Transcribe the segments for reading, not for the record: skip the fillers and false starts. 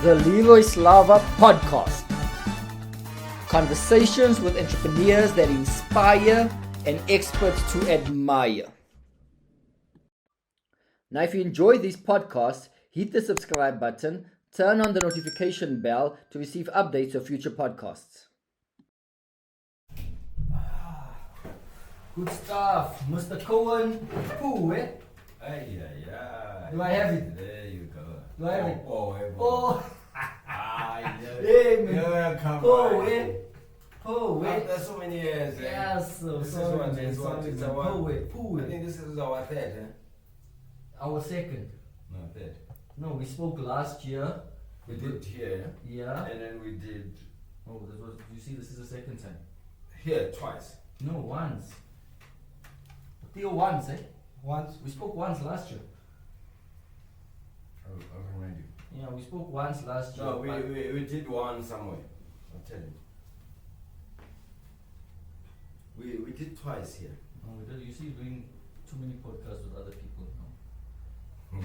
the Leroy Slava podcast. Conversations with entrepreneurs that inspire and experts to admire. Now, if you enjoy these podcasts, hit the subscribe button, turn on the notification bell to receive updates of future podcasts. Good stuff, Mr. Cohen Pooe. Do I have it? There you go. Do I have it? Oh. Hey, man. You're welcome. Pooe. After so many years. Yes, so This is sorry, what man. it's what Sorry, it's man. our. I Pooe. think this is our third, Our second. No, third. No, we spoke last year. We did here, Yeah. and then we did Oh, this was. You see, this is the second time. here twice. No, once. Theo, once, eh? Once. We spoke once last year. I'll remind you. Yeah, we spoke once last year. No, but- we did one somewhere. I'll tell you. We did twice here. No, we did. You see, doing too many podcasts with other people. No?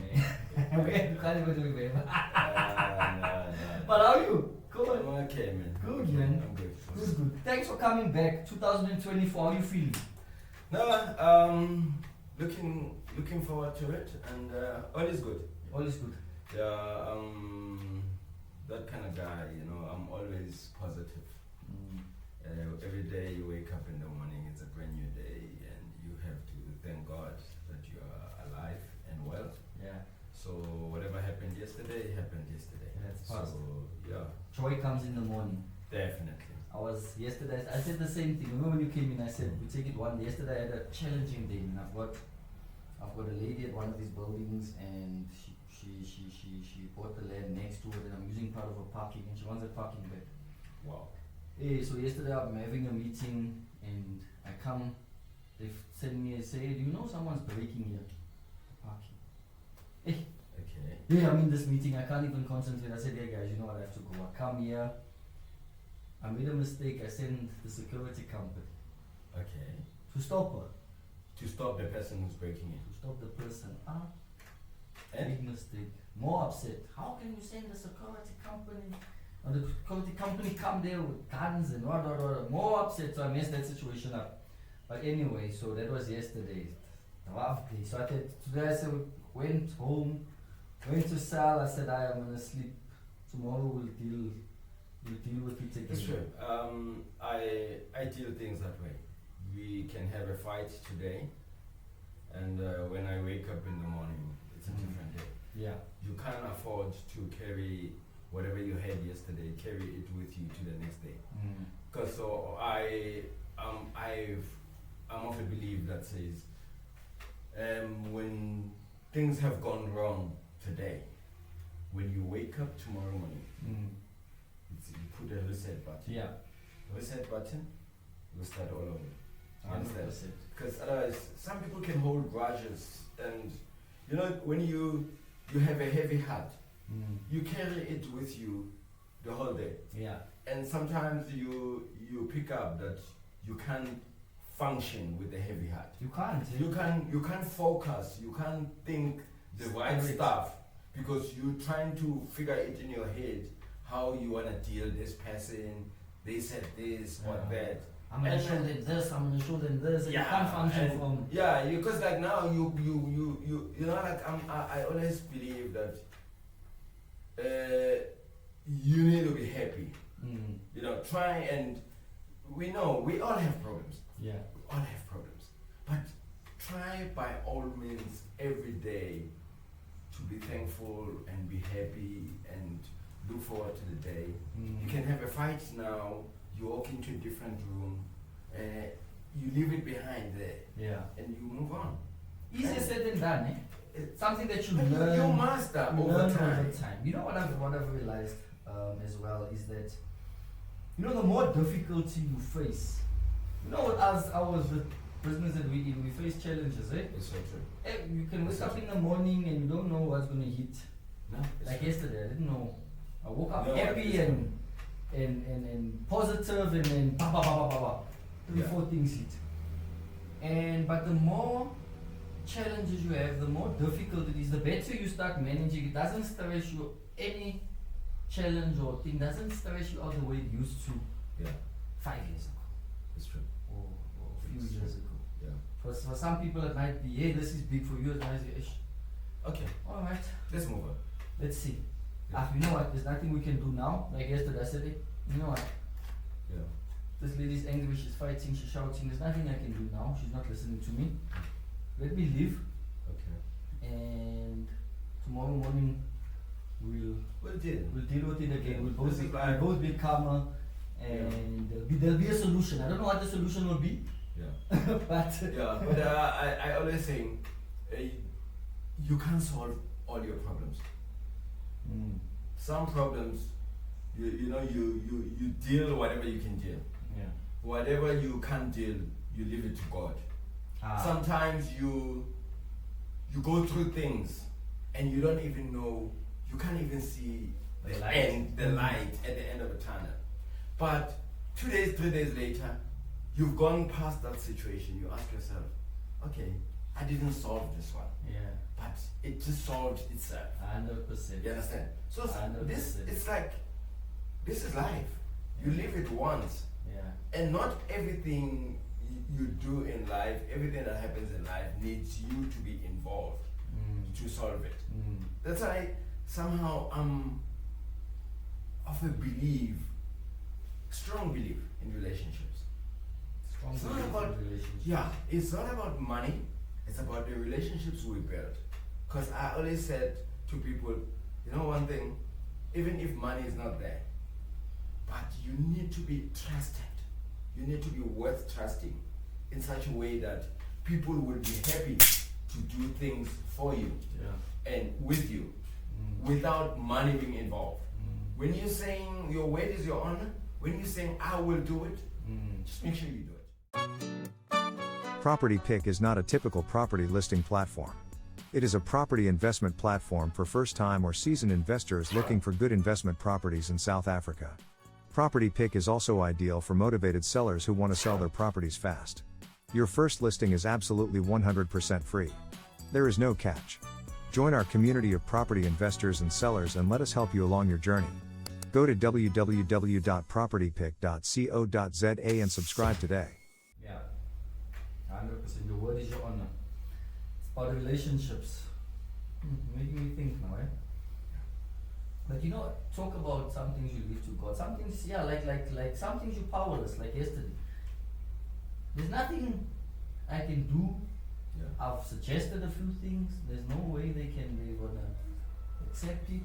No, We can't even do it, man. no. But how are you? Good. I'm okay, man. Good, Okay, man. I'm good. Good. Thanks for coming back. 2024. How are you feeling? No, looking forward to it, and all is good. All is good. Yeah, that kind of guy, you know. I'm always positive. Every day you wake up in the morning, it's a brand new day, and you have to thank God that you are alive and well. Yeah. So whatever happened yesterday happened yesterday. Yeah, it's so past. yeah, Joy comes in the morning. definitely. Yesterday, I said the same thing. Remember when you came in, I said, we take it one day. Yesterday I had a challenging day, and I've got a lady at one of these buildings, and she bought the land next to it, and I'm using part of her parking, and she wants a parking back. Wow. So yesterday I'm having a meeting, and I come, they send me and say, do you know someone's breaking here? Parking. Okay. Yeah, I'm in this meeting, I can't even concentrate. I said, hey guys, you know what, I have to go. I come here, I made a mistake, I sent the security company Okay. to stop her. To stop the person who's breaking in. To stop the person. And Big mistake. More upset. How can you send the security company? And the security company come there with guns and what. More upset, so I messed that situation up. But anyway, so that was yesterday. Rough day. So today I said, went home, went to Sal. I said, I am gonna sleep. Tomorrow we'll deal with it again. it's true. I deal things that way. We can have a fight today, and when I wake up in the morning, it's a different day. Yeah. You can't afford to carry whatever you had yesterday, carry it with you to the next day. Because so I'm of a belief that says when things have gone wrong today, when you wake up tomorrow morning, you put a reset button. Yeah. Reset button, you start all over. You understand? 100%. Because otherwise, some people can hold grudges, and you know when you have a heavy heart, you carry it with you the whole day, Yeah. and sometimes you pick up that you can't function with a heavy heart. You can't. You can't focus. You can't think the right Spirit. stuff because you're trying to figure it in your head how you wanna deal this person. They said this or Yeah. that. I'm gonna And show them this, I'm gonna show them this, and you can't function and from. yeah, because like now you know, like I always believe that you need to be happy. You know, try, and we know we all have problems. Yeah. We all have problems, but try by all means every day to be thankful and be happy and look forward to the day. You can have a fight now. You walk into a different room, you leave it behind there, Yeah. and you move on. Easier said than done, eh? It's Something that you but learn. you master you over learn time. over time. You know what I've realized as well is that, you know, the more difficulty you face, you know, with us, the business that we in, we face challenges, eh? It's so true. You can wake up in the morning and you don't know what's gonna hit. No, it's Like true. yesterday, I didn't know. I woke up No, happy it's and positive, and then ba ba ba ba ba ba. Three, Yeah. 4 things hit. But the more challenges you have, the more difficult it is. The better you start managing, it doesn't stress you any challenge or thing doesn't stretch you out the way it used to Yeah, 5 years ago it's true. or a few It's years true. ago. Yeah. For some people it might be, hey, this is big for you, it might be, Okay, alright, let's move on. let's see. Yeah. You know what, there's nothing we can do now, like yesterday I said, you know what, Yeah. this lady's angry, she's fighting, she's shouting, there's nothing I can do now, she's not listening to me. Let me leave, Okay. and tomorrow morning we'll We'll deal with it again. We'll This is both like- be calmer, and there'll be a solution. I don't know what the solution will be, Yeah. but Yeah, but I always think you can't solve all your problems. Mm, Some problems, you deal whatever you can deal. yeah. Whatever you can't deal, you leave it to God. Ah, Sometimes you go through things and you don't even know, you can't even see The the light. end, the light at the end of a tunnel. But 2 days, 3 days later, you've gone past that situation. You ask yourself, okay, I didn't solve this one, yeah, but it just solved itself. 100%. You understand? So 100%. it's like, this is life. You Yeah. live it once. Yeah, And not everything you do in life, everything that happens in life needs you to be involved to solve it. That's why somehow I'm of a strong belief in relationships. strong It's not belief in about- relationships. Yeah, it's not about money, it's about the relationships we build. Because I always said to people, you know one thing, even if money is not there, but you need to be trusted. You need to be worth trusting in such a way that people will be happy to do things for you Yeah. and with you Mm. without money being involved. Mm. When you're saying your word is your honor, when you're saying I will do it, Mm. just make sure you do it. Property Pick is not a typical property listing platform. It is a property investment platform for first-time or seasoned investors looking for good investment properties in South Africa. Property Pick is also ideal for motivated sellers who want to sell their properties fast. Your first listing is absolutely 100% free. There is no catch. Join our community of property investors and sellers and let us help you along your journey. Go to www.propertypick.co.za and subscribe today. Yeah, 100%. Your word is your honor. It's about the relationships. Making me think now, eh? But you know, talk about some things you leave to God. Some things, yeah, like some things you're powerless, like yesterday. There's nothing I can do. Yeah. I've suggested a few things. There's no way they're gonna accept it.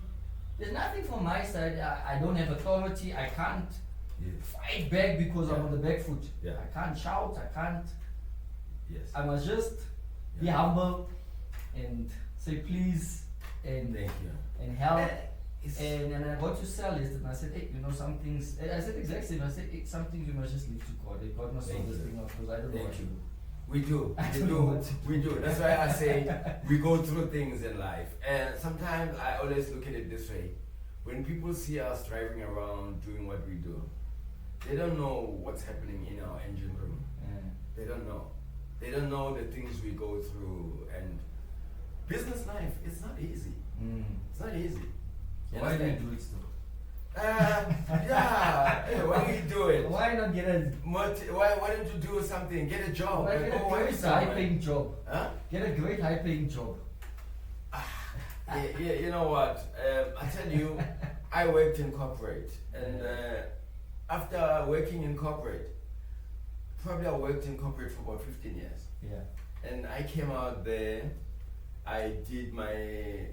There's nothing from my side. I don't have authority. I can't Yes. fight back because I'm Yeah. on the back foot. Yeah. I can't shout. I can't. Yes. I must just be Yeah. humble and say please and Thank you. help. It's- And I got to sell it, and I said, hey, you know, some things. I said exactly same. I said, hey, some things you must just leave to God. God must solve Thank this you. thing out because I don't know Thank what to you. do. We do. I We don't know do. what to do. We do. That's why I say we go through things in life. And sometimes I always look at it this way. When people see us driving around doing what we do, they don't know what's happening in our engine room. Yeah. They don't know. They don't know the things we go through. And business life, it's not easy. It's not easy. You Why do you understand? do it still? Yeah. Hey, why do you do it? Why not get a Why don't you do something? Get a job. why get Go a work great somewhere. high-paying job? Huh? Get a great high-paying job. Yeah, you know what? I tell you, I worked in corporate, and after working in corporate, probably I worked in corporate for about 15 years. Yeah. And I came out there, I did my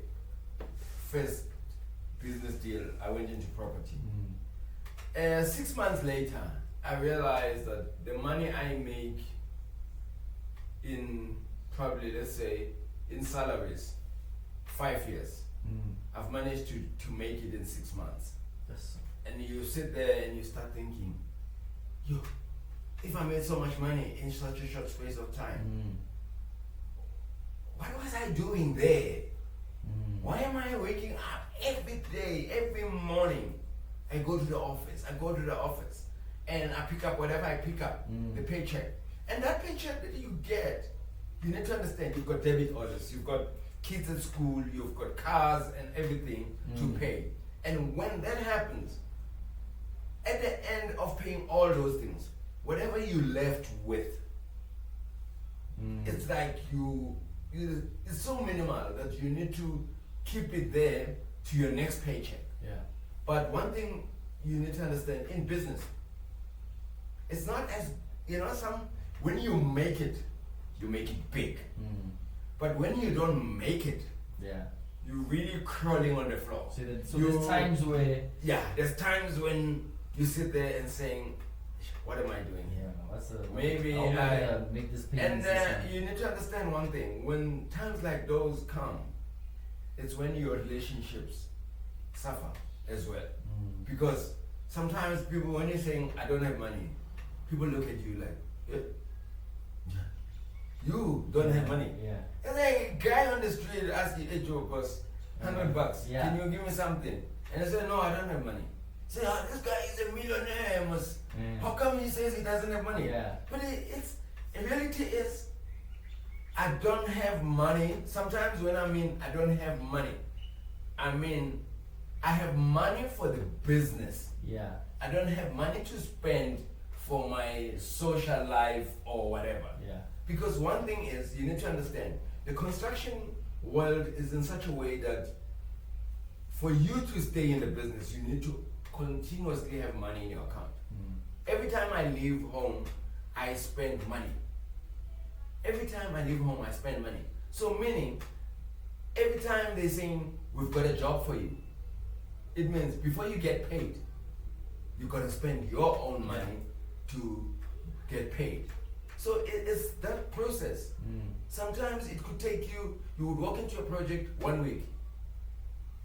first business deal, I went into property. 6 months later, I realized that the money I make in probably, let's say, in salaries, 5 years, I've managed to make it in 6 months. Yes. And you sit there and you start thinking, yo, if I made so much money in such a short space of time, what was I doing there? Why am I waking up every day, every morning? I go to the office, and I pick up whatever I pick up, the paycheck. And that paycheck that you get, you need to understand, you've got debit orders, you've got kids at school, you've got cars and everything to pay. And when that happens, at the end of paying all those things, whatever you left with, it's like it's so minimal that you need to keep it there to your next paycheck. Yeah. But one thing you need to understand in business, it's not as, when you make it big. But when you don't make it, Yeah. you're really crawling on the floor. So there's times where there's times when you sit there and saying, what am I doing here? Maybe how am I gonna make this payment and you need to understand one thing. When times like those come, it's when your relationships suffer as well. Because sometimes people, when you're saying, I don't have money, people look at you like, you don't have money. Yeah. And then a guy on the street asks you, hey Joe, boss, $100, Yeah. can you give me something? And I say, no, I don't have money. Say, this guy is a millionaire. How come he says he doesn't have money? Yeah. But in reality is, I don't have money. Sometimes when I mean I don't have money, I mean I have money for the business. Yeah. I don't have money to spend for my social life or whatever. Yeah. Because one thing is, you need to understand, the construction world is in such a way that for you to stay in the business, you need to continuously have money in your account. Every time I leave home, I spend money. Every time I leave home, I spend money. So meaning, every time they're saying, we've got a job for you, it means before you get paid, you got to spend your own money to get paid. So it's that process. Sometimes it could take you would walk into a project 1 week.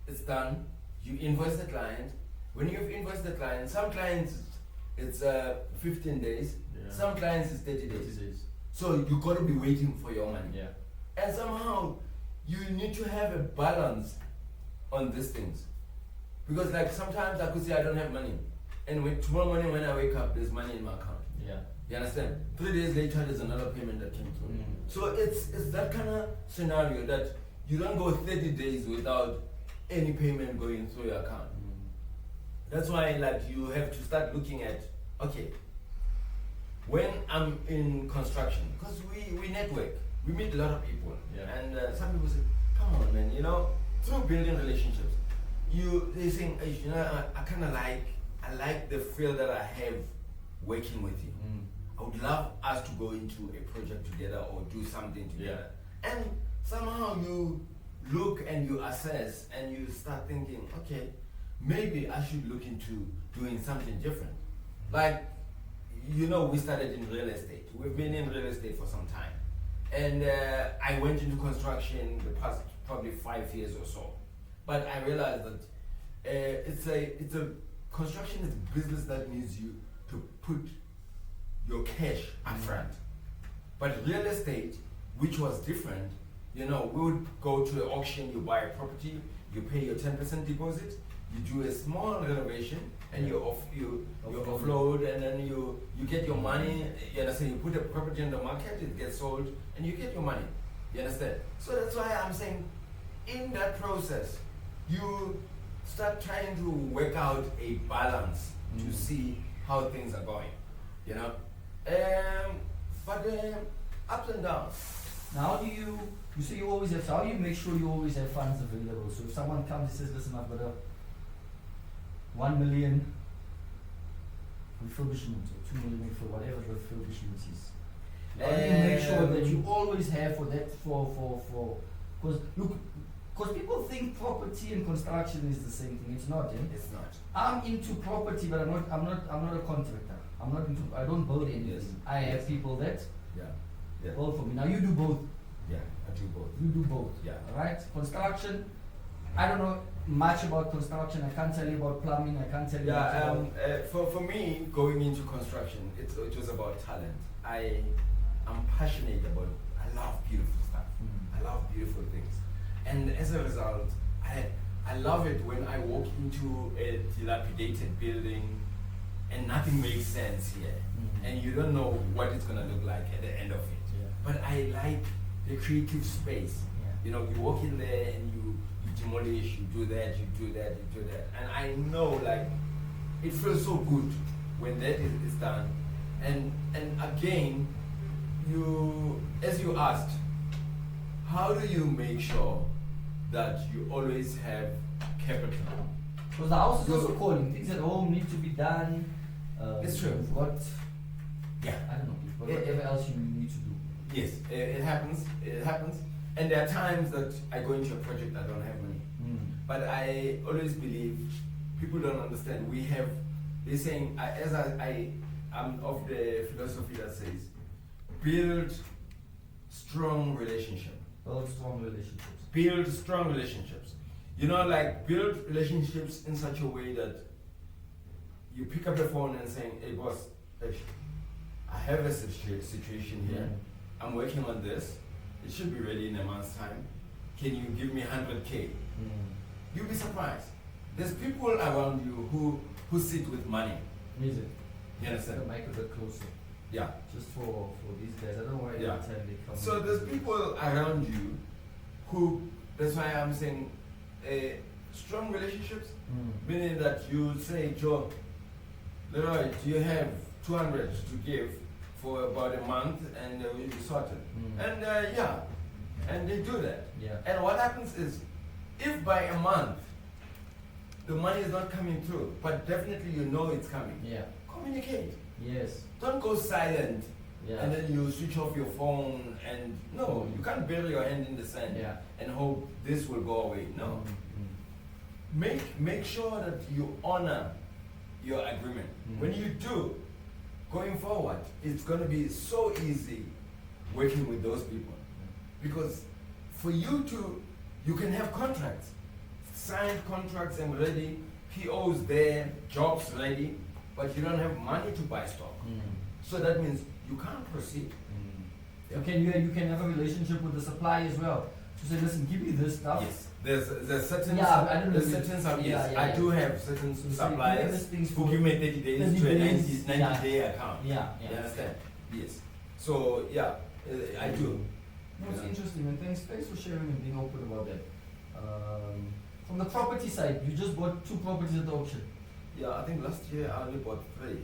It's done. You invoice the client. When you've invoiced the client, some clients it's 15 days. Yeah. Some clients it's 30 days. So you got to be waiting for your money. Yeah. And somehow you need to have a balance on these things. Because like sometimes I could say I don't have money. And tomorrow morning when I wake up, there's money in my account. Yeah. You understand? 3 days later, there's another payment that came through. So it's that kind of scenario that you don't go 30 days without any payment going through your account. That's why like you have to start looking at, okay, when I'm in construction, because we network, we meet a lot of people. Yeah. And some people say, come on man, through building relationships, they think, I kind of I like the feel that I have working with you. I would love us to go into a project together or do something together. Yeah. And somehow you look and you assess and you start thinking, okay, maybe I should look into doing something different. Like, we started in real estate. We've been in real estate for some time. And I went into construction the past probably 5 years or so. But I realized that construction is a business that needs you to put your cash up front. But real estate, which was different, we would go to an auction, you buy a property, you pay your 10% deposit, you do a small renovation, and you offload, and then you get your money. You understand? You put the property in the market, it gets sold, and you get your money. You understand? So that's why I'm saying, in that process, you start trying to work out a balance to see how things are going. But ups and downs. Now, how do you say you always have? How do you make sure you always have funds available? So if someone comes and says, "Listen, I've got a 1 million refurbishment or 2 million for whatever the refurbishment is," how do you make sure that you always have for that because people think property and construction is the same thing. It's not. It's not. I'm into property, but I'm not a contractor. I don't build anything. Yes. I have people that Yeah. build for me. Now you do both. Yeah, I do both. You do both. Yeah. Right? Construction. I don't know much about construction. I can't tell you about plumbing. I can't tell you much about. For me, going into construction, it was about talent. I'm passionate about. I love beautiful stuff. I love beautiful things, and as a result, I love it when I walk into a dilapidated building, and nothing makes sense here, and you don't know what it's gonna look like at the end of it. Yeah. But I like the creative space. Yeah. You walk in there and you you demolish, you do that, you do that, you do that. And I know, like, it feels so good when that is done. And again, as you asked, how do you make sure that you always have capital? Because the house is also calling. Things at home need to be done. It's true. You've got, Yeah. I don't know, whatever else you need to do. Yes, it happens. It happens. And there are times that I go into a project I don't have money. But I always believe people don't understand. They're saying, I'm of the philosophy that says, build strong relationship. Build strong relationships. Build strong relationships. You know, like build relationships in such a way that you pick up the phone and saying, hey boss, I have a situation here. I'm working on this. It should be ready in a month's time. Can you give me 100K? You'll be surprised. There's people around you who sit with money. Is it? You understand? The mic a bit closer. Yeah. Just for these guys. I don't know why every time they come. So there's people around you who, that's why I'm saying strong relationships, meaning that you say, Joe, Leroy, do you have 200 to give for about a month and we'll be sorted? And and they do that. Yeah. And what happens is, if by a month the money is not coming through, but definitely you know it's coming, communicate. Yes. Don't go silent Yeah. and then you switch off your phone and no, you can't bury your hand in the sand and hope this will go away. No. Make sure that you honor your agreement. When you do, going forward, it's going to be so easy working with those people. Because for you can have contracts, signed contracts and ready, POs there, jobs ready, but you don't have money to buy stock. So that means you can't proceed. You can have a relationship with the supplier as well. To say, listen, give me this stuff. Yes. There's certain I don't know. I do have certain suppliers who give me 30 days to a 90 day account. You understand? Yes. So I do. No, it's interesting, and thanks for sharing and being open about that. From the property side, you just bought 2 properties at the auction. Yeah, I think last year I only bought 3.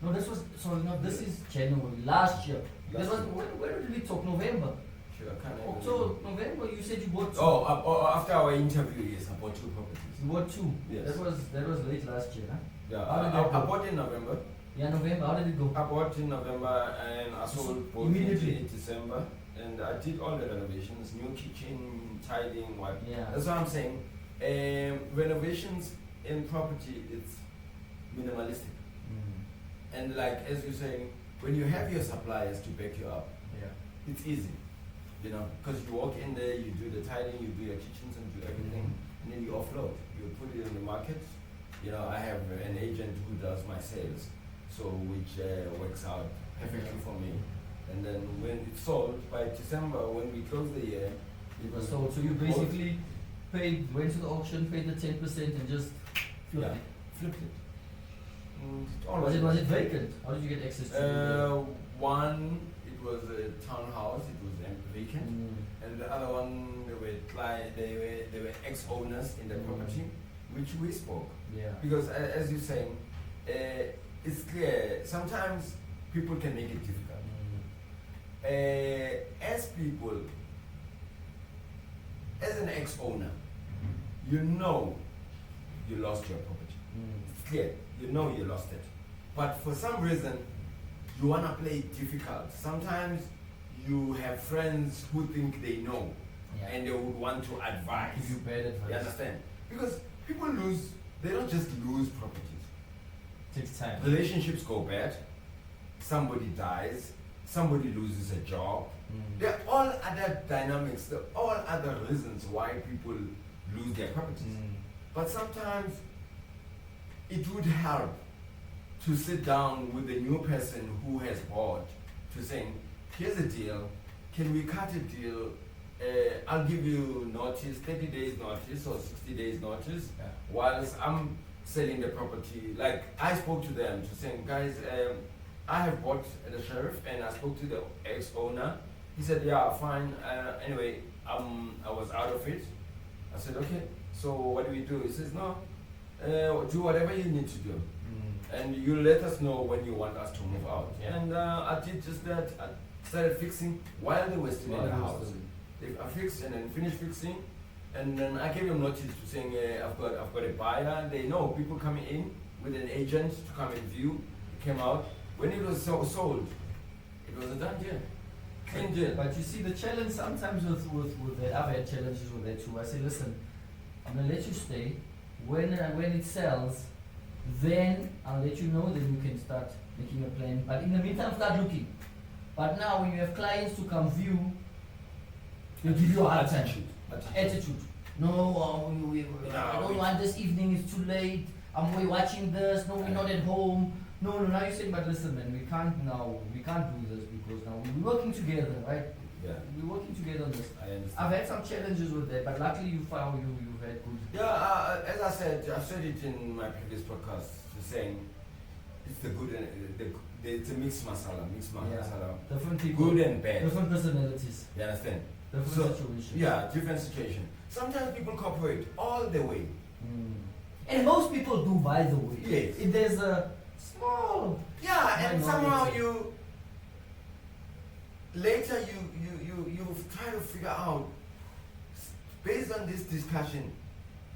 No, this is January, last year. Where did we talk? November? Sure, I can't remember. October, November, you said you bought 2. After our interview, yes, I bought 2 properties. You bought 2? Yes. That was late last year, huh? Yeah, How did that I go? bought in November. Yeah, November, how did it go? I bought in November and I sold both immediately in December. And I did all the renovations, new kitchen, tiling, what. Yeah. That's what I'm saying. Renovations in property, it's minimalistic. And like, as you're saying, when you have your suppliers to back you up, it's easy. You know, because you walk in there, you do the tiling, you do your kitchens and do everything, and then you offload. You put it in the market. You know, I have an agent who does my sales, so which works out perfectly for me. And then when it's sold, by December, when we close the year, it was sold. So you basically went to the auction, paid the 10% and just flipped it. Flipped it. Was it vacant? How did you get access to it? One, it was a townhouse, it was vacant. And the other one, they were ex-owners in the property, which we spoke. Yeah. Because as you're saying, it's clear, sometimes people can make it difficult. As people, as an ex-owner, you know you lost your property. It's clear, you know you lost it. But for some reason, you want to play it difficult. Sometimes you have friends who think they know and they would want to advise. Give you bad advice. You understand? Because people lose, they don't just lose properties. It takes time. Relationships go bad, somebody dies, somebody loses a job. There are all other dynamics, there are all other reasons why people lose their properties. But sometimes it would help to sit down with the new person who has bought to saying, here's a deal, can we cut a deal? I'll give you notice, 30 days notice or 60 days notice, whilst I'm selling the property. Like I spoke to them to saying, guys, I have bought the sheriff and I spoke to the ex-owner. He said, yeah, fine. Anyway, I was out of it. I said, okay, so what do we do? He says, no, do whatever you need to do. And you let us know when you want us to move out. Yeah. And I did just that. I started fixing while they were still in the house. I fixed and then finished fixing. And then I gave them notice to saying, I've got a buyer. They know people coming in with an agent to come and view. It came out. When it was sold, it was a done deal. Clean deal. But you see the challenge sometimes with that, I've had challenges with that too. I say, listen, I'm gonna let you stay. When it sells, then I'll let you know, then you can start making a plan. But in the meantime, start looking. But now when you have clients to come view, they'll give you a hard time. Attitude. No, I don't want this evening, it's too late. We're watching this, no, we're not at home. No, now you say, but listen man, we can't do this because now we're working together, right? Yeah. We're working together on this. I understand. I've had some challenges with that, but luckily you've had good. Yeah, as I said it in my previous podcast, saying it's the good and it's a mixed masala. Different people. Good and bad. Different personalities. You understand? Different situations. Yeah, different situation. Sometimes people cooperate all the way. And most people do, by the way. Yes. If there's a small. Yeah, and minority. somehow you later you try to figure out based on this discussion,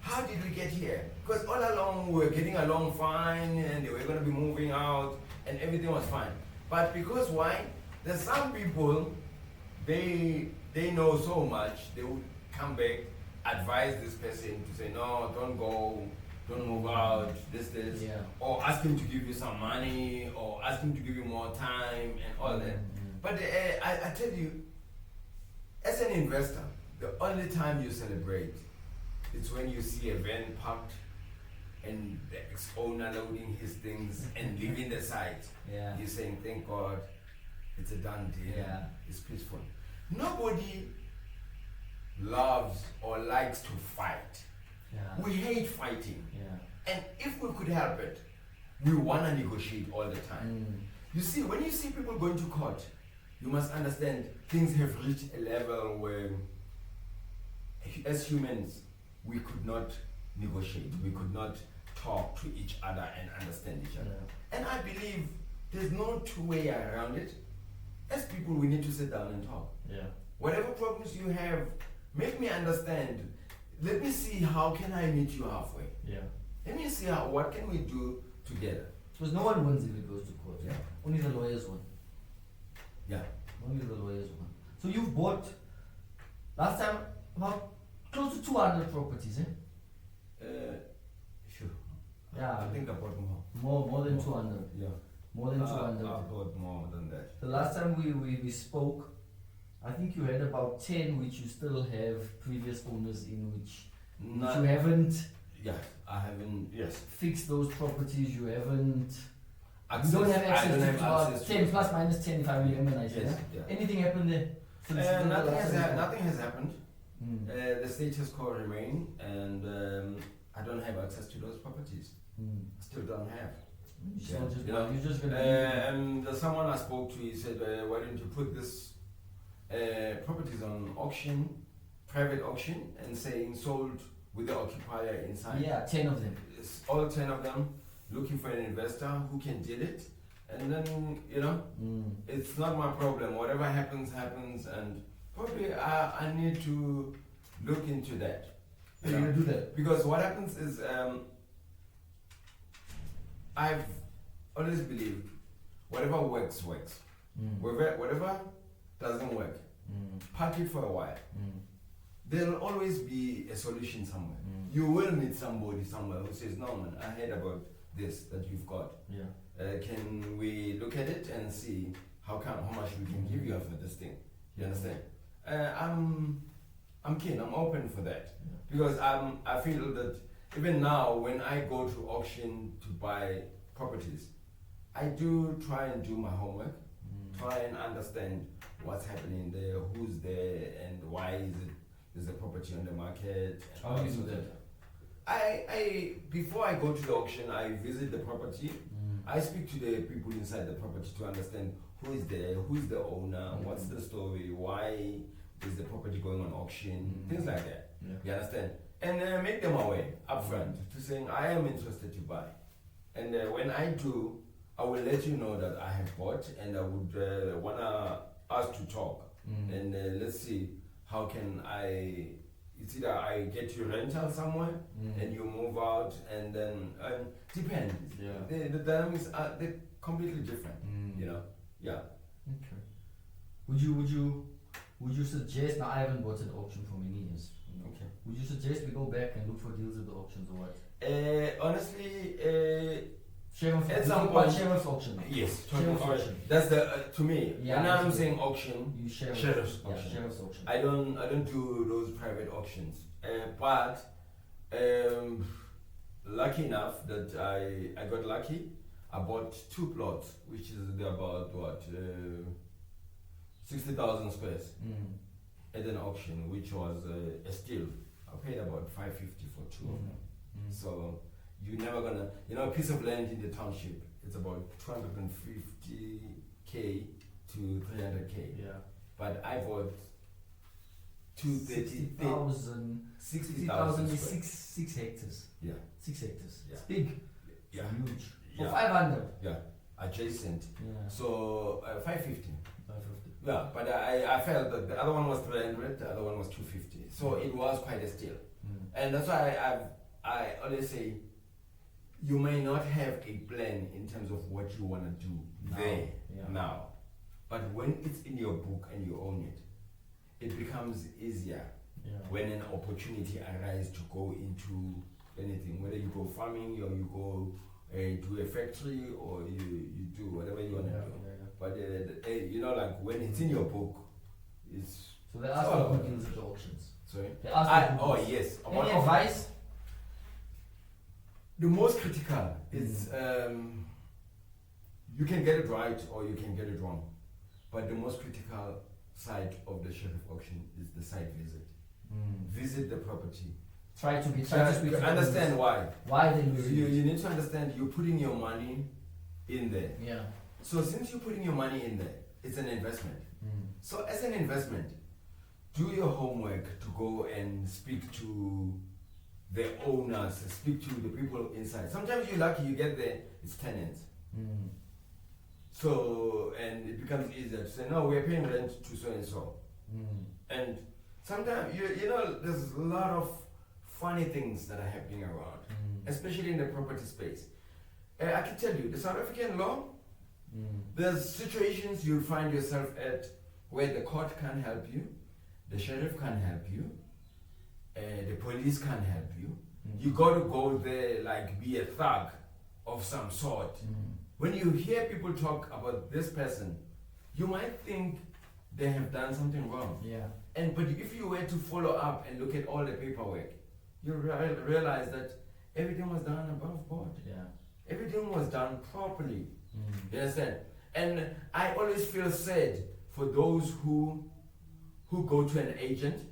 how did we get here? Because all along we were getting along fine and they were going to be moving out and everything was fine. But because why? There's some people, they know so much, they would come back, advise this person to say, no, don't go, don't move out, this, Yeah. or ask him to give you some money, or ask him to give you more time and all that. But I tell you, as an investor, the only time you celebrate is when you see a van parked and the ex-owner loading his things and leaving the site. Yeah. You're saying, thank God, it's a done deal. Yeah. It's peaceful. Nobody loves or likes to fight. Yeah. We hate fighting. Yeah. And if we could help it, we want to negotiate all the time. You see, when you see people going to court, you must understand things have reached a level where, as humans, we could not negotiate. We could not talk to each other and understand each other. Yeah. And I believe there's no two way around it. As people, we need to sit down and talk. Yeah. Whatever problems you have, make me understand. Let me see how can I meet you halfway. Yeah. Let me see what can we do together. Because no one wins if it goes to court. Yeah. Only the lawyers win. Yeah. Only the lawyers win. So you've bought last time about close to 200 properties, eh? Sure. Yeah. I think I bought more. More than 200. Yeah. More than 200. I bought more than that. The last time we spoke, I think you had about 10 which you still have previous owners in which you haven't Yeah, I haven't. Yes. fixed those properties, you haven't. Access, You don't have I access don't to have about access 10 to plus minus 10 if I remember nicely. Yes, Yeah? yeah. Anything happened there? Since the Nothing last has time? nothing has happened. Mm. The status quo remain, and I don't have access to those properties. I still don't have. You're just gonna And someone I spoke to, he said, why don't you put this properties on auction, private auction, and saying sold with the occupier inside. Yeah, 10 of them. It's all 10 of them, looking for an investor who can deal it. And then, it's not my problem. Whatever happens, happens. And probably I need to look into that. You're gonna do that? Because what happens is, I've always believed whatever works, works. Whatever doesn't work, park it for a while. There'll always be a solution somewhere. You will meet somebody somewhere who says, no man, I heard about this that you've got. Yeah. Can we look at it and see how much we can give you for this thing? You understand? I'm keen, I'm open for that. Because I feel that even now when I go to auction to buy properties, I do try and do my homework, try and understand what's happening there, who's there, and why is the property on the market. How do you do that? I before I go to the auction, I visit the property. I speak to the people inside the property to understand who is there, who is the owner, what's the story, why is the property going on auction, things like that. You understand? and make them aware upfront to saying I am interested to buy, and when I do, I will let you know that I have bought, and I would wanna us to talk, and let's see how can I. It's either I get you rental somewhere and you move out, and then depend. Yeah. The dynamics are they're completely different. You know. Yeah. Okay. Would you suggest? Now I haven't bought an auction for many years. Okay. Would you suggest we go back and look for deals at the auctions or what? Honestly, Sheriff, at we some talk about point, sheriff's auction. yes. Sheriff's auction. That's the to me. Yeah, when I'm absolutely. saying auction, You sheriff's Sheriff's yeah, auction. sheriff's auction. I don't do those private auctions. But lucky enough that I got lucky. I bought 2 plots, which is about what 60,000 squares at an auction, which was a steal. I paid about 550 for 2 of them. So you're never gonna, a piece of land in the township. It's about 250k to 300k. Yeah. But I bought 60,000 60,000 is square. 6 hectares. Yeah. 6 hectares. Yeah. It's big. Yeah. Huge. For Yeah. 500. Yeah. Adjacent. Yeah. So 550. 550. Yeah, but I felt that the other one was 300, the other one was 250. So it was quite a steal. And that's why I always say you may not have a plan in terms of what you want to do now. But when it's in your book and you own it, it becomes easier when an opportunity arises to go into anything, whether you go farming or you go to a factory or you do whatever you want to do. But like when it's in your book, it's so they ask for good deals at the auctions. sorry. They ask for good deals. Yes. Any advice? The most critical is you can get it right or you can get it wrong, but the most critical side of the sheriff auction is the site visit. Visit the property. Try to speak to understand why. Why they lose You need to understand you're putting your money in there. Yeah. So since you're putting your money in there, it's an investment. So as an investment, do your homework to go and speak to the owners, speak to the people inside. Sometimes you're lucky, you get there, it's tenants. So, and it becomes easier to say, no, we're paying rent to so and so. And sometimes, there's a lot of funny things that are happening around, especially in the property space. I can tell you, the South African law, there's situations you'll find yourself at where the court can't help you, the sheriff can't help you, the police can't help you. You got to go there like be a thug of some sort. When you hear people talk about this person, you might think they have done something wrong. Yeah. But if you were to follow up and look at all the paperwork, you realize that everything was done above board. Yeah. Everything was done properly. You understand? And I always feel sad for those who go to an agent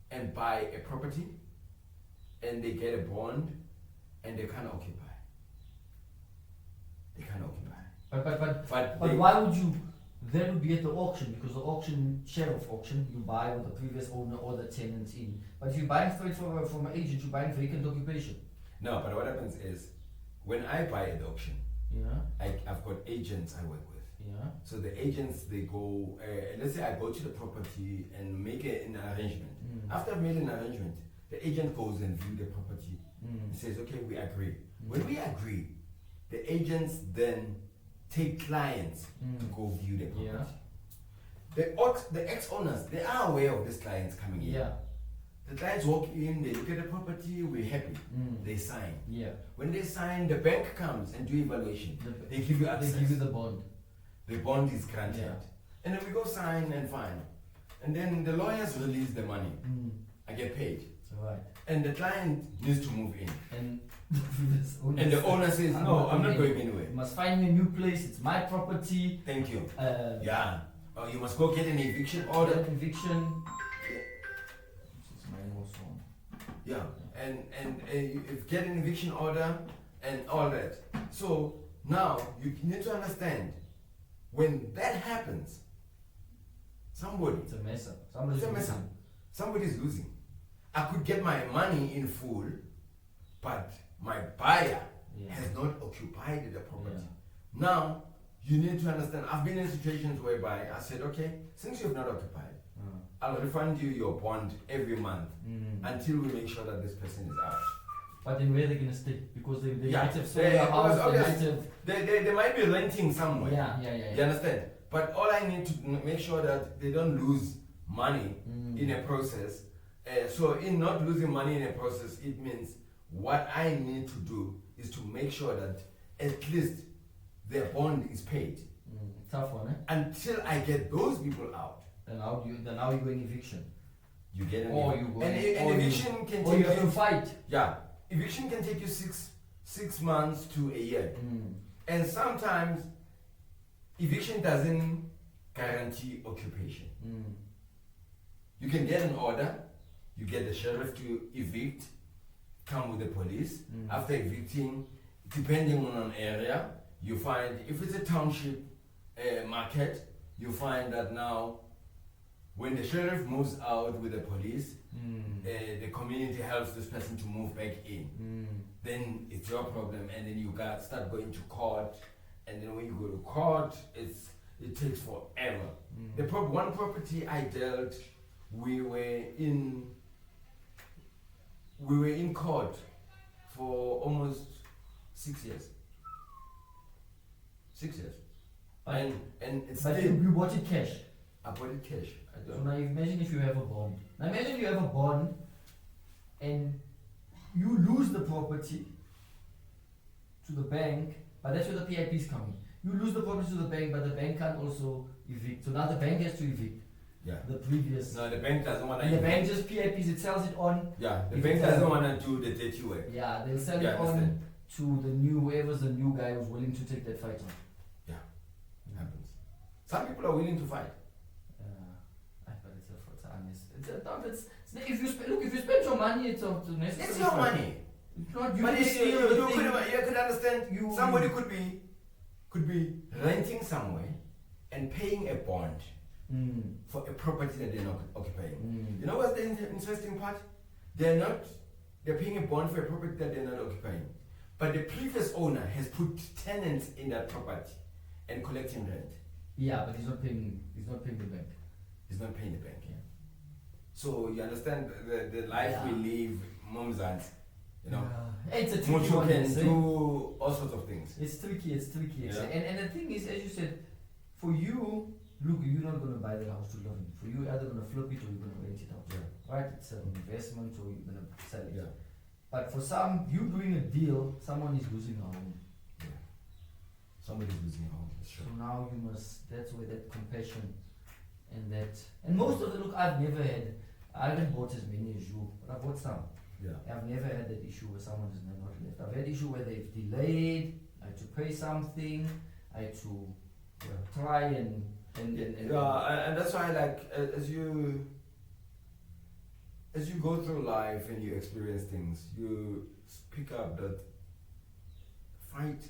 and buy a property and they get a bond and they can't occupy. They can't occupy. But why would you then be at the auction? Because the auction, sheriff auction, you buy with the previous owner or the tenants in. But if you're buying straight from an agent, you're buying vacant occupation. No, but what happens is when I buy at the auction, Yeah. I've got agents I work with. Yeah. So the agents, they go, let's say I go to the property and make an arrangement. After I've made an arrangement, the agent goes and view the property and says, okay, we agree. When we agree, the agents then take clients to go view the property. The ex-owners, they are aware of these clients coming in. Yeah. The clients walk in, they look at the property, we're happy. They sign. Yeah. When they sign, the bank comes and do evaluation. They give you access. They give you the bond. The bond is granted. Yeah. And then we go sign and fine. And then the lawyers release the money. I get paid. Right. And the client needs to move in. And the owner says, no, I'm not going anywhere. You must find me a new place, it's my property. Thank you. Yeah. Oh, you must go get an eviction order. Eviction. It's my most one. Yeah. And you get an eviction order and all that. So now you need to understand when that happens, It's a mess up. Somebody's losing. I could get my money in full, but my buyer has not occupied the property. Now, you need to understand, I've been in situations whereby I said, okay, since you have not occupied, I'll refund you your bond every month until we make sure that this person is out. But then where are they going to stay? Because they might have sold They- the house, because they might have... They might be renting somewhere. Yeah. You understand? But all I need to make sure that they don't lose money in a process. So in not losing money in a process, it means what I need to do is to make sure that at least their bond is paid. Tough one, eh? Until I get those people out. Then how you go in eviction? You get an Or eviction. you go An in, eviction can or take you have to fight. Yeah. Eviction can take you six months to a year. And sometimes eviction doesn't guarantee occupation. You can get an order, you get the sheriff to evict, come with the police. After evicting, depending on an area, you find, if it's a township market, you find that now when the sheriff moves out with the police, the community helps this person to move back in. Then it's your problem, and then you start going to court, and then when you go to court, it takes forever. One property I dealt, we were in court for almost 6 years. 6 years. And it's But still, you bought it cash. I bought it cash. So now imagine if you have a bond. Now imagine you have a bond and you lose the property to the bank, but that's where the PIPs come in. You lose the property to the bank, but the bank can't also evict. So now the bank has to evict the previous. No, the bank doesn't want to. And the bank just PIPs, it sells it on. Yeah, the bank doesn't want to do the dirty work. Yeah, they'll sell it Yeah, on understand. to the new, whoever's the new guy who's willing to take that fight on. Yeah, it happens. Some people are willing to fight. But it's honest. If you spend your money, it's necessary. It's your money. It's not But you could understand. You- Somebody could be renting somewhere and paying a bond for a property that they're not occupying. You know what's the interesting part? They're paying a bond for a property that they're not occupying. But the previous owner has put tenants in that property and collecting rent. Yeah, but he's not paying the bank. He's not paying the bank. Yeah. So you understand the life we live, Mumzans. You know, It's a tricky Mocho one. can do all sorts of things. It's tricky. Yeah. And the thing is, as you said, for you, look, you're not going to buy the house to live in. For you, you're either going to flip it or you're going to rent it out. Yeah. Right? It's an investment or you're going to sell it. Yeah. But for some, you doing a deal, someone is losing a home. Yeah. Somebody's losing a home. That's So true. now you must, that's where that compassion and most of the, look, I haven't bought as many as you, but I've bought some. Yeah. I've never had that issue where someone has not left. I've had issue where they've delayed, I had to pay something, I had to try and Yeah, and that's why, like, as you go through life and you experience things, you pick up that fight.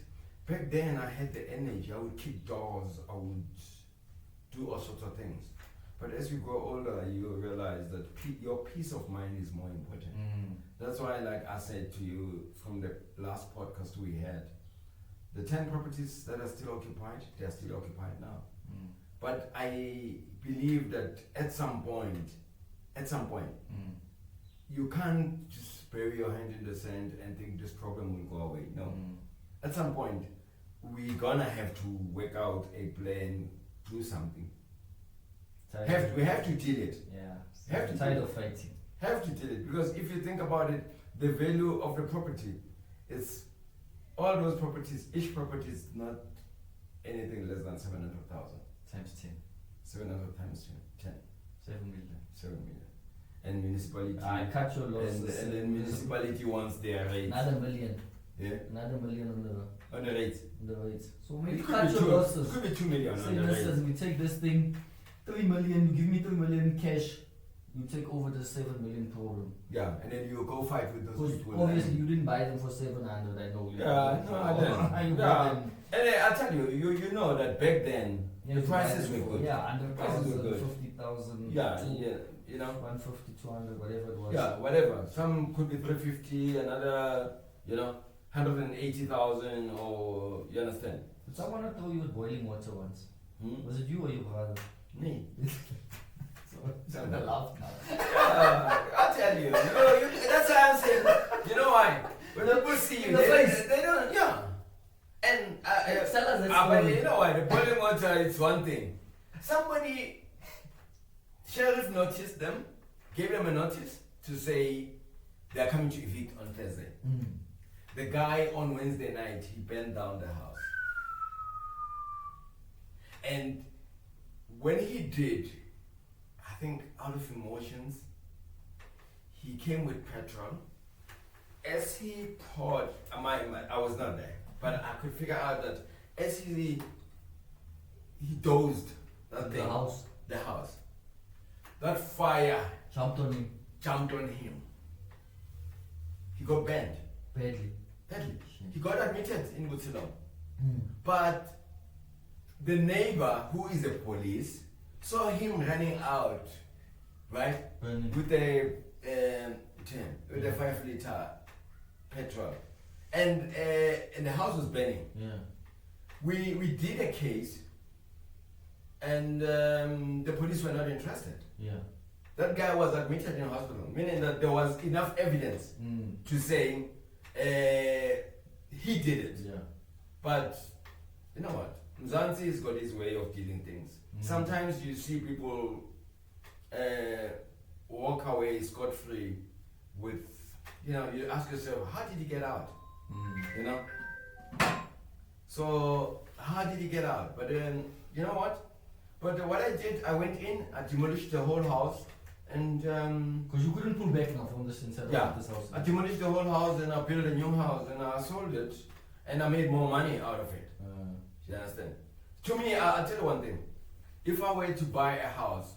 Back then, I had the energy. I would kick doors. I would do all sorts of things. But as you grow older, you realize that your peace of mind is more important. That's why, like I said to you from the last podcast we had, the 10 properties that are still occupied, they are still occupied now. But I believe that at some point, you can't just bury your hand in the sand and think this problem will go away. No. At some point, we're gonna have to work out a plan, do something. We have to deal it. Yeah. Have to Tired deal of fighting. Have to deal it, because if you think about it, the value of the property is all those properties. Each property is not anything less than 700,000. Times 10. 700 times 10. 7 million. 7 million. And municipality. I cut your losses. And then municipality wants their rate. Another million. Yeah. Another million On the rate. on the rates. So maybe It cut could, your be losses. could be 2 million Say on the listen, rate. we take this thing, 3 million, you give me 3 million cash, you take over the 7 million problem. Yeah, and then you go fight with those Because people. obviously you didn't buy them for 700, I know. Yeah, no, I didn't. You Yeah. bought them. And then I tell you, you know that back then, Yeah, the you prices buy them were for- good. Yeah, Prices were 100,000, good. 50,000. Yeah, two. yeah, you know. 150, 200, whatever it was. Yeah, whatever. Some could be 350, another, you know, 180,000, or you understand? Did someone throw you with boiling water once? Hmm? Was it you or your brother? Me. So I'm gonna laugh now. I'll tell you. That's why I'm saying. You know why? When people see you, In the they face. don't. Yeah. And Tell us that but story. you know why? The boiling water is one thing. Somebody, sheriff noticed them, gave them a notice to say they are coming to evict on Thursday. Mm. The guy on Wednesday night, he burned down the house. And when he did, I think out of emotions, he came with petrol. As he poured, I was not there, but I could figure out that as he dozed that The thing, house the house, that fire jumped on him jumped on him. He got burned badly. badly. He got admitted in Butsilong. Mm. But the neighbor, who is the police, saw him running out, right, Burning. with a 5-liter petrol, and the house was burning. Yeah. We did a case, and the police were not interested. Yeah. That guy was admitted in hospital, meaning that there was enough evidence Mm. to say he did it. Yeah. But you know what? Mzansi has got his way of dealing things. Mm. Sometimes you see people walk away scot-free with, you know, you ask yourself, how did he get out? Mm. You know? So, how did he get out? But then, you know what? But what I did, I went in, I demolished the whole house, and Because you couldn't pull back now from this inside Yeah. of this house. I demolished the whole house, and I built a new house, and I sold it, and I made more money out of it. You understand? To me, I'll tell you one thing. If I were to buy a house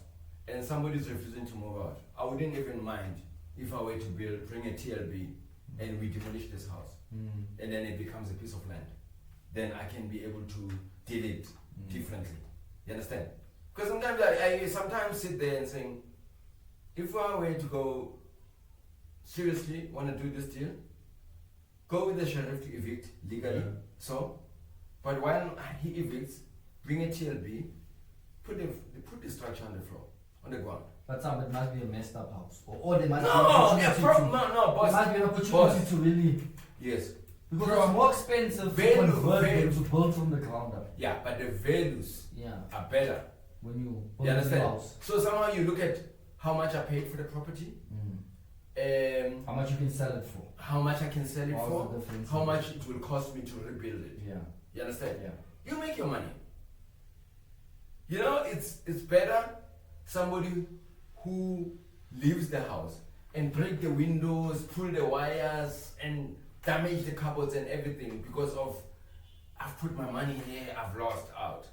and somebody is refusing to move out, I wouldn't even mind if I were to bring a TLB and we demolish this house, Mm. and then it becomes a piece of land. Then I can be able to deal it differently. You understand? Because sometimes I sometimes sit there and saying, if I were to go seriously want to do this deal, go with the sheriff to evict legally. Yeah. So, but when he evicts, bring a TLB, put the structure on the floor, on the ground. But it must be a messed up house. Or there must be an No, opportunity no, there boss. must be an opportunity Boss. to really. Yes. Because it's more expensive to Value, convert value. than to build from the ground up. Yeah, but the values Yeah. are better. When you You build a new understand? house. So somehow you look at how much I paid for the property, How much you can sell it for. how much I can sell it What's for, the difference? how much it will cost me to rebuild it. Yeah. You understand? Yeah. You make your money. You know, it's better somebody who leaves the house and break the windows, pull the wires, and damage the cupboards and everything because of I've put my money here, I've lost out,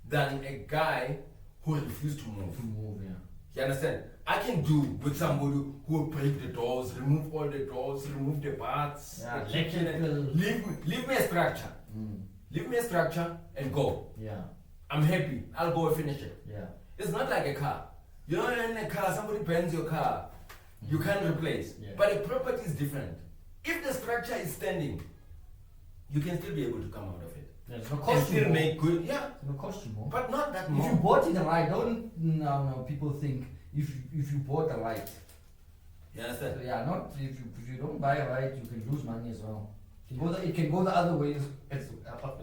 than a guy who refused to move. To move, yeah. You understand? I can do with somebody who will break the doors, remove all the doors, remove the baths, Yeah, the kitchen, and electrical. leave me a structure. Leave me a structure and go. Yeah. I'm happy. I'll go and finish it. Yeah. It's not like a car. You know, in a car, somebody burns your car, you can't replace. Yeah. But a property is different. If the structure is standing, you can still be able to come out of it. Yeah, it's gonna And cost you still more. make good, yeah, It's gonna cost you more. but not that If you more. bought it right, don't no people think if you bought the right. You understand? Yeah, not if you don't buy right, you can lose money as well. It can go the other way as well.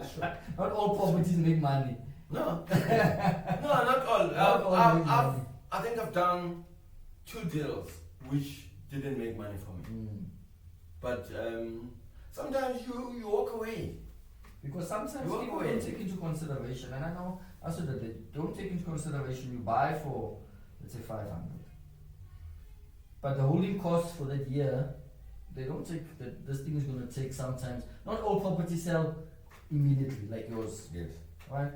Not all properties make money. No, no, not all. Not all make money. I think I've done 2 deals which didn't make money for me. But sometimes you walk away. Because sometimes You walk people away. don't take into consideration, and I know also that they don't take into consideration you buy for let's say 500. But the holding costs for that year, they don't take that this thing is gonna take sometimes not all properties sell immediately like yours. Yes. Right?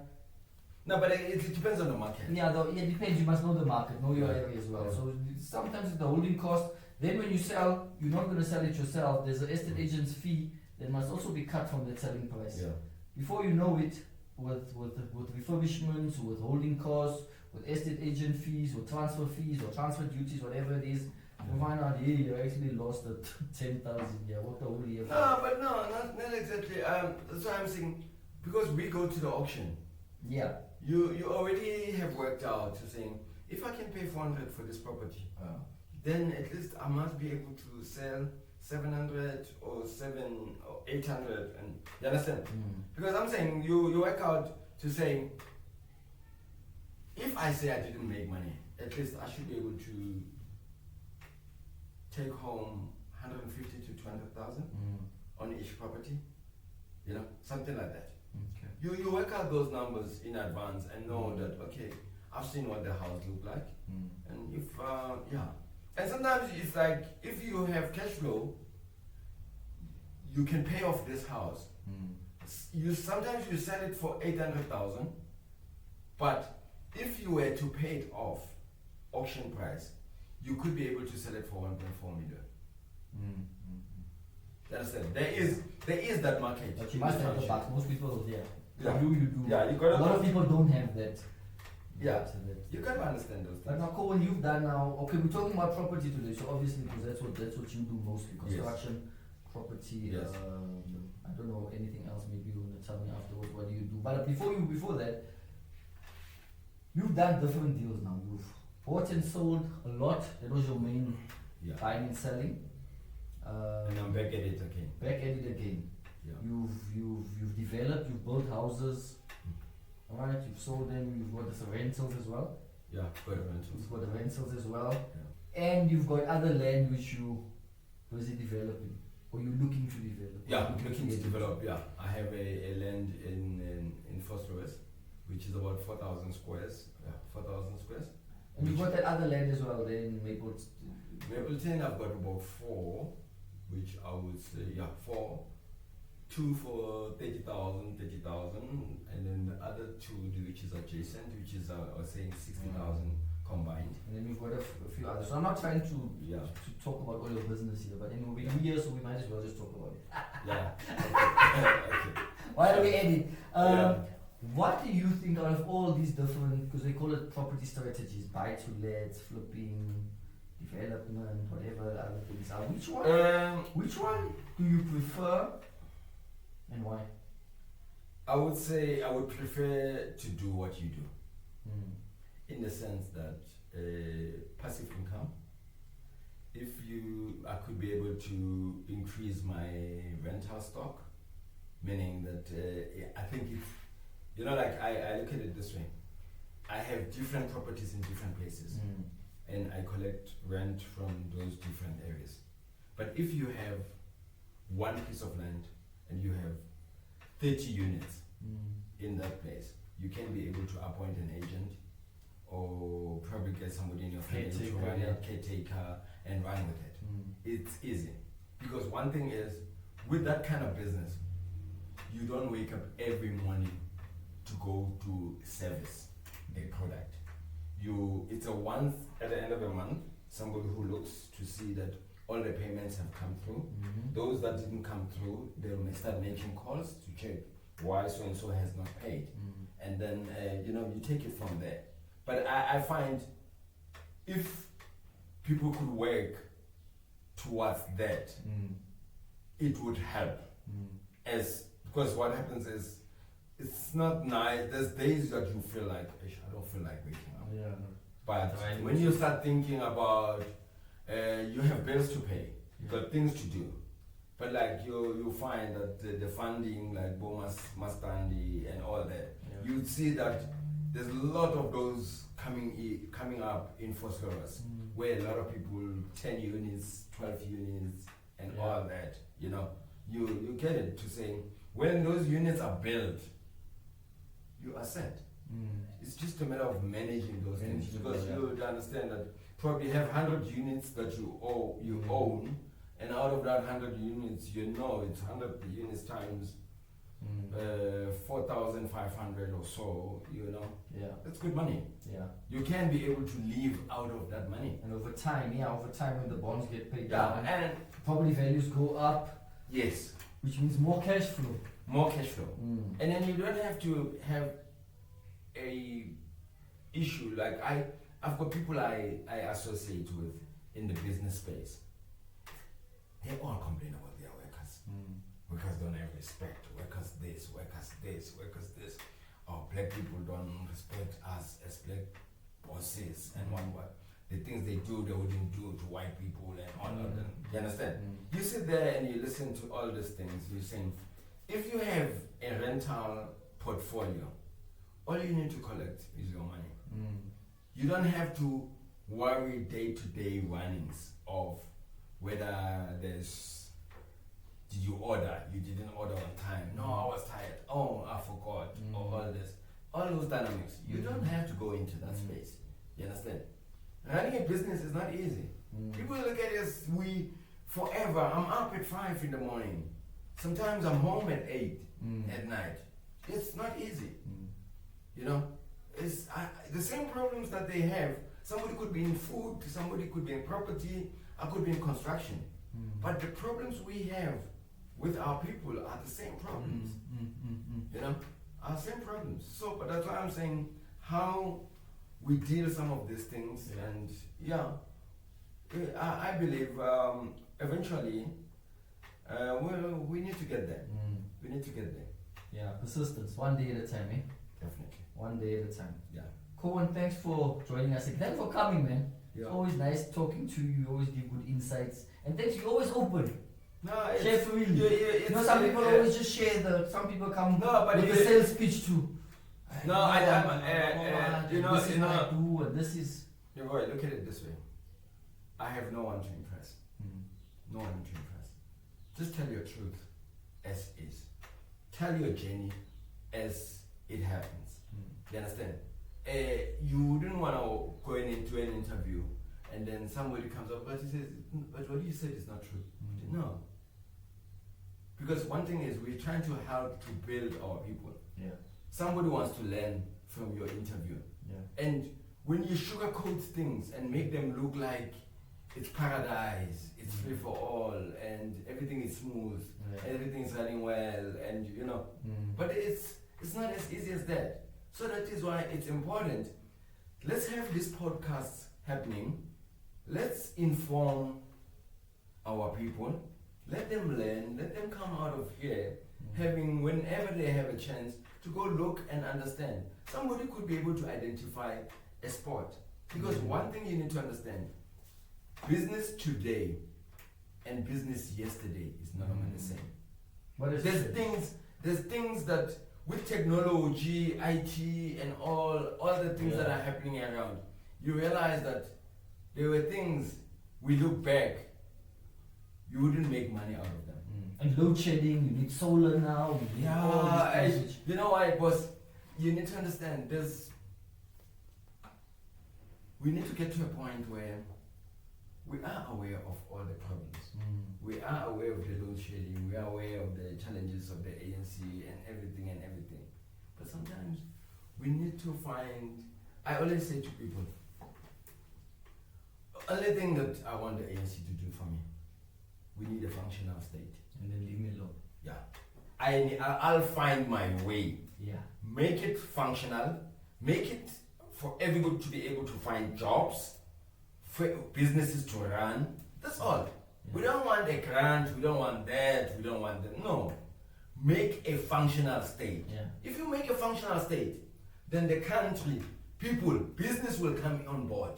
No, but it depends on the market. Yeah, it depends. You must know the market, know your Yeah. area as well. Yeah. So sometimes it's the holding cost. Then when you sell, you're not going to sell it yourself. There's an estate agent's fee that must also be cut from that selling price. Yeah. Before you know it, with refurbishments, with holding costs, with estate agent fees or transfer duties, whatever it is. You find out, hey, you actually lost the 10,000. Yeah, what the whole year? No, but no, not exactly. That's why I'm saying, because we go to the auction. Yeah. You already have worked out to saying, if I can pay 400 for this property, then at least I must be able to sell 700 or 800, and you understand? Because I'm saying you work out to say, if I say I didn't make money, at least I should be able to take home 150 to 200,000 on each property, you know, something like that. Okay. You work out those numbers in advance and know that, okay, I've seen what the house look like, and if and sometimes it's like, if you have cash flow, you can pay off this house. Sometimes you sell it for 800,000, but if you were to pay it off auction price, you could be able to sell it for 1.4 million. You understand? There is that market. But you must have the bucks. Most people, yeah. Yeah. You do. Yeah, you A gotta. lot of people don't have that. Yeah. You gotta understand those But things. now, Cohen, you've done now. Okay, we're talking about property today, so obviously, because that's what you do mostly, construction, property. Yes. I don't know anything else. Maybe you wanna tell me afterwards what do you do. But before that, you've done different deals now. You've bought and sold a lot. That was your main Yeah. buying and selling. And I'm back at it again. Back at it again. Yeah. You've developed. You've built houses. Alright, you've sold them. You've got the rentals as well. Yeah, got rentals. You've got the rentals as well. Yeah. And you've got other land which you busy developing, or you're looking to develop. Yeah, looking to develop. Yeah, I have a land in Phosphorus, which is about 4,000 squares. Yeah, 4,000 squares. And you've got that other land as well. Then Mapleton. Mapleton, I've got about 4, which I would say, yeah, 4. 2 for 30,000, and then the other 2 which is adjacent, which is I was saying 60,000 combined. And then you've got a few others. So I'm not trying to talk about all your business here, but anyway, we're here, so we might as well just talk about it. Yeah. Okay. Why do we edit? What do you think out of all these different, because they call it property strategies, buy to let, flipping, development, whatever other things are? Which one do you prefer? And why? I would say I would prefer to do what you do, in the sense that passive income. If I could be able to increase my rental stock, meaning that I think if, like I look at it this way, I have different properties in different places, and I collect rent from those different areas. But if you have one piece of land, and you have 30 units in that place, you can be able to appoint an agent or probably get somebody in your family to run it, caretaker, and run with it. It's easy. Because one thing is, with that kind of business, you don't wake up every morning to go to service a product. It's a once at the end of the month, somebody who looks to see that all the payments have come through. Those that didn't come through, they may start making calls to check why so and so has not paid, and then you take it from there. But I find if people could work towards that, it would help. Because what happens is, it's not nice. There's days that you feel like, I don't feel like waking up. Yeah. But when you start thinking about you have bills to pay, you got things to do, but like you find that the funding, like Bomas Mastandi and all that, you'd see that there's a lot of those coming up in Phosphorus, where a lot of people 10 units, 12 units, and all that. You get it to saying when those units are built, you are set. It's just a matter of managing those things, because you would understand that probably have 100 units that you own, and out of that 100 units, it's 100 units times 4,500 or so, that's good money. Yeah. You can be able to live out of that money. And over time when the bonds get paid Yeah, down, and property values go up. yes, Which means more cash flow. more cash flow. And then you don't have to have a issue. Like I've got people I associate with in the business space. They all complain about their workers. Workers don't have respect. Workers this, workers this, workers this. Or black people don't respect us as black bosses and what. The things they do, they wouldn't do to white people and all of them. You understand? You sit there and you listen to all these things. You're saying, if you have a rental portfolio, all you need to collect is your money. You don't have to worry day-to-day runnings of whether did you order, you didn't order on time, no, I was tired, oh, I forgot, or all this. All those dynamics, you don't have to go into that space. You understand? Running a business is not easy. People look at us, forever, I'm up at 5 in the morning. Sometimes I'm home at 8 at night. It's not easy. You know, it's the same problems that they have. Somebody could be in food, somebody could be in property, I could be in construction. But the problems we have with our people are the same problems. You know, are the same problems. So, but that's why I'm saying how we deal some of these things, and I believe eventually we need to get there. We need to get there. Yeah, persistence, one day at a time, eh? Definitely. One day at a time. Yeah. Cohen, thanks for joining us. Thanks for coming, man. Yeah. It's always nice talking to you. You always give good insights. And thanks, you're always open. No, Share freely. You know, some people always just share some people come but with a sales pitch too. No, this is what I do, and this is... Leroy, look at it this way. I have no one to impress. No one to impress. Just tell your truth as is. Tell your journey as it happens. You understand? You didn't want to go into an interview and then somebody comes up, but he says, but what you said is not true. No. Because one thing is, we're trying to help to build our people. Yeah. Somebody wants to learn from your interview. Yeah. And when you sugarcoat things and make them look like it's paradise, it's free for all, and everything is smooth, everything is running well, and you know, but it's not as easy as that. So that is why it's important. Let's have these podcasts happening. Let's inform our people. Let them learn. Let them come out of here having, whenever they have a chance, to go look and understand. Somebody could be able to identify a sport. Because one thing you need to understand, business today and business yesterday is not the same. What is There's things that with technology, IT, and all the things that are happening around, you realize that there were things we look back, you wouldn't make money out of them. And load shedding, you need solar now. You need all these things. You know why? Because you need to understand, we need to get to a point where we are aware of all the problems. We are aware of the load shedding. We are aware of the challenges of the ANC and everything. But sometimes we need to find. I always say to people, the only thing that I want the ANC to do for me, we need a functional state. And then leave me alone. Yeah. I'll find my way. Yeah. Make it functional. Make it for everybody to be able to find jobs, for businesses to run. That's all. We don't want a grant, we don't want that, we don't want that. No. Make a functional state. Yeah. If you make a functional state, then the country, people, business will come on board.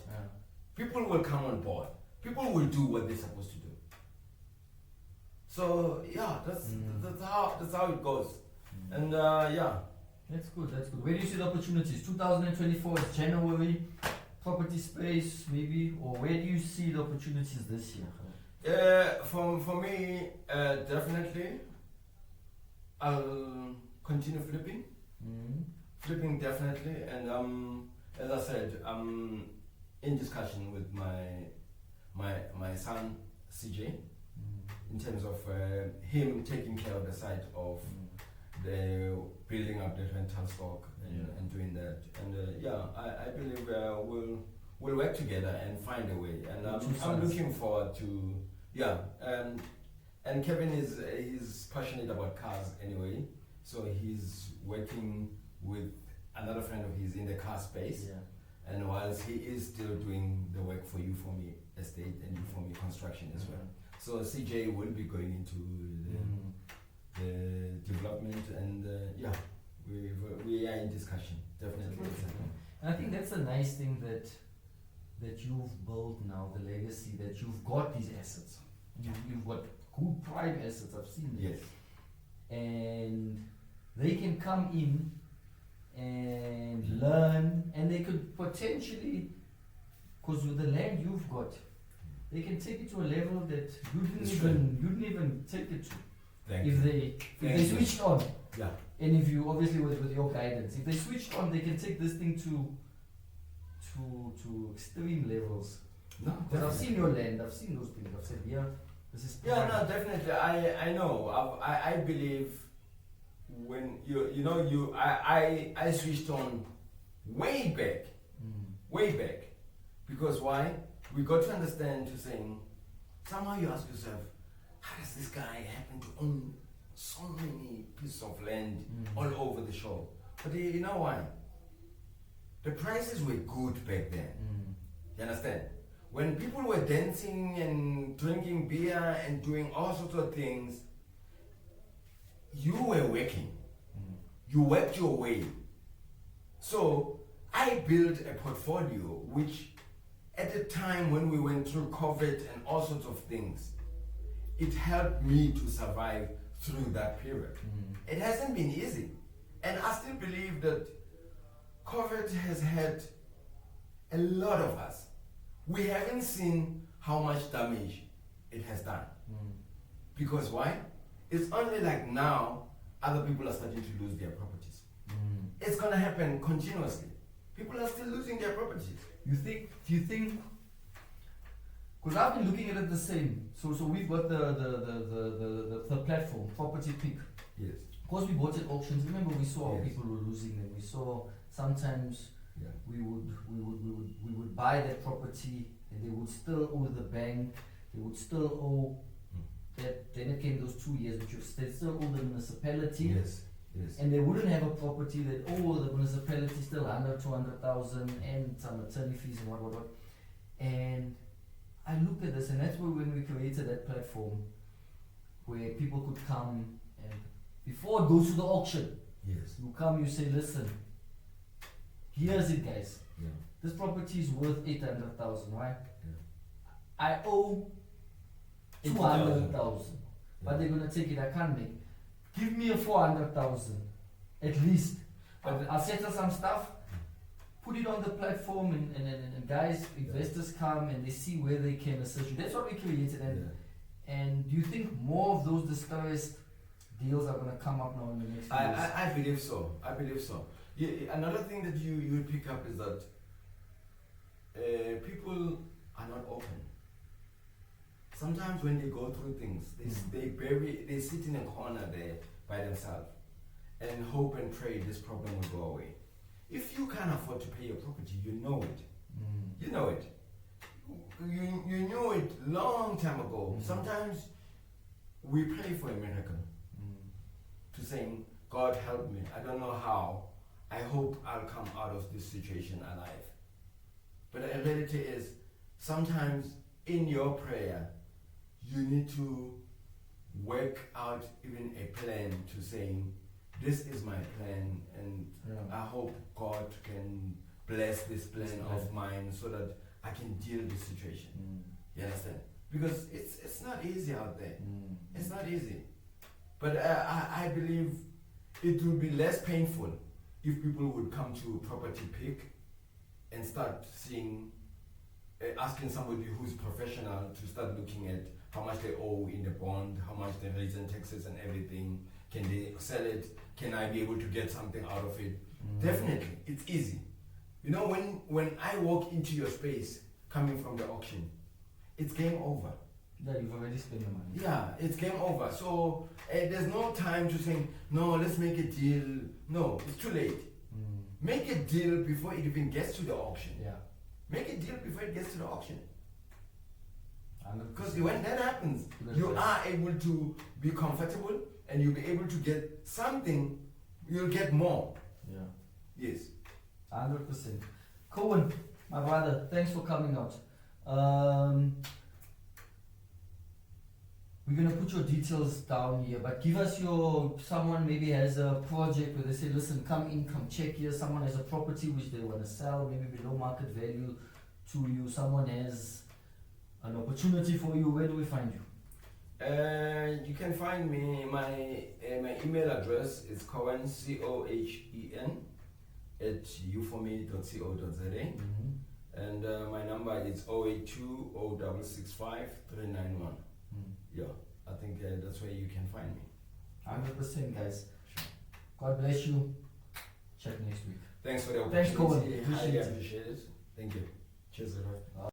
People will come on board. People will do what they're supposed to do. So yeah, that's how it goes. And yeah. That's good. Where do you see the opportunities? 2024 is January, property space maybe, or where do you see the opportunities this year? For me, definitely, I'll continue flipping. Flipping definitely, and as I said, I'm in discussion with my son CJ in terms of him taking care of the side of the building up the rental stock and doing that. And I believe we'll work together and find a way. And I'm looking forward to and Kevin he's passionate about cars anyway, so he's working with another friend of his in the car space. And whilst he is still doing the work for you, for me, estate, and you for me, construction as well. So CJ will be going into the development, and yeah, we are in discussion, definitely. And I think that's a nice thing that you've built now, the legacy, that you've got these assets. You've got good prime assets, I've seen them. Yes. And they can come in and learn, and they could potentially, because with the land you've got, they can take it to a level that you didn't even take it to. Thank if you. they switched on. Yeah. And if you, obviously with your guidance, if they switched on, they can take this thing to extreme levels. No, because I've seen your land, I've seen those things, I've said, yeah, this is yeah, prime. no, definitely. I know. I believe when I switched on way back, because why? We got to understand to saying, somehow you ask yourself, how does this guy happen to own so many pieces of land all over the shore? But you know why? The prices were good back then. You understand? When people were dancing and drinking beer and doing all sorts of things, you were working. You worked your way. So I built a portfolio which, at the time when we went through COVID and all sorts of things, it helped me to survive through that period. It hasn't been easy. And I still believe that COVID has had a lot of us. We haven't seen how much damage it has done. Because why? It's only like now other people are starting to lose their properties. It's gonna happen continuously. People are still losing their properties. Do you think, because I've been looking at it the same. So we've got the platform, Property Pick. Yes. Of course, we bought at auctions. Remember, we saw how people were losing them. We saw sometimes we would buy that property and they would still owe the bank. They would still owe that. Then it came those 2 years, which they still owe the municipality. Yes. Yes. And they wouldn't have a property that the municipality still 200,000 and some attorney fees and what. And I looked at this, and that's where when we created that platform where people could come and before it goes to the auction, you come, you say, listen, here's it, guys. This property is worth 800,000, right? I owe 200,000, but they're gonna take it. I can't make. Give me a 400,000 at least. I'll settle some stuff, put it on the platform, and guys, investors come and they see where they can assist you. That's what we created. And do you think more of those distressed deals are going to come up now in the next few years? I believe so. I believe so. Another thing that you would pick up is that people are not open. Sometimes when they go through things, they sit in a corner there by themselves and hope and pray this problem will go away. If you can't afford to pay your property, you know it. You know it. You knew it long time ago. Sometimes we pray for a miracle. To saying, God help me. I don't know how. I hope I'll come out of this situation alive. But the reality is, sometimes in your prayer, you need to work out even a plan to saying, this is my plan, and I hope God can bless this plan of mine so that I can deal with the situation. You understand? Because it's not easy out there. It's not easy. But I believe it would be less painful if people would come to Property Pick and start seeing, asking somebody who's professional to start looking at how much they owe in the bond, how much they raise in taxes and everything. Can they sell it? Can I be able to get something out of it? Definitely, it's easy. You know, when I walk into your space coming from the auction, it's game over. Yeah, you've already spent your money. Yeah, it's game over. So there's no time to say, no, let's make a deal. No, it's too late. Make a deal before it even gets to the auction. Make a deal before it gets to the auction. Because when that happens, you are able to be comfortable and you'll be able to get something, you'll get more. Yes. 100%. Cohen, my brother, thanks for coming out. We're gonna put your details down here, but give us someone maybe has a project where they say, listen, come in, come check here. Someone has a property which they want to sell, maybe below market value to you. Someone has an opportunity for you. Where do we find you? You can find me. My email address is Cohen Cohen @uforme.co.za, and my number is 082 0665 391. Yeah, I think that's where you can find me. 100%, guys. God bless you. Chat next week. Thanks for the Thanks, opportunity. Cohen. Highly Appreciate it. appreciate it. Thank you. Cheers, Leroy.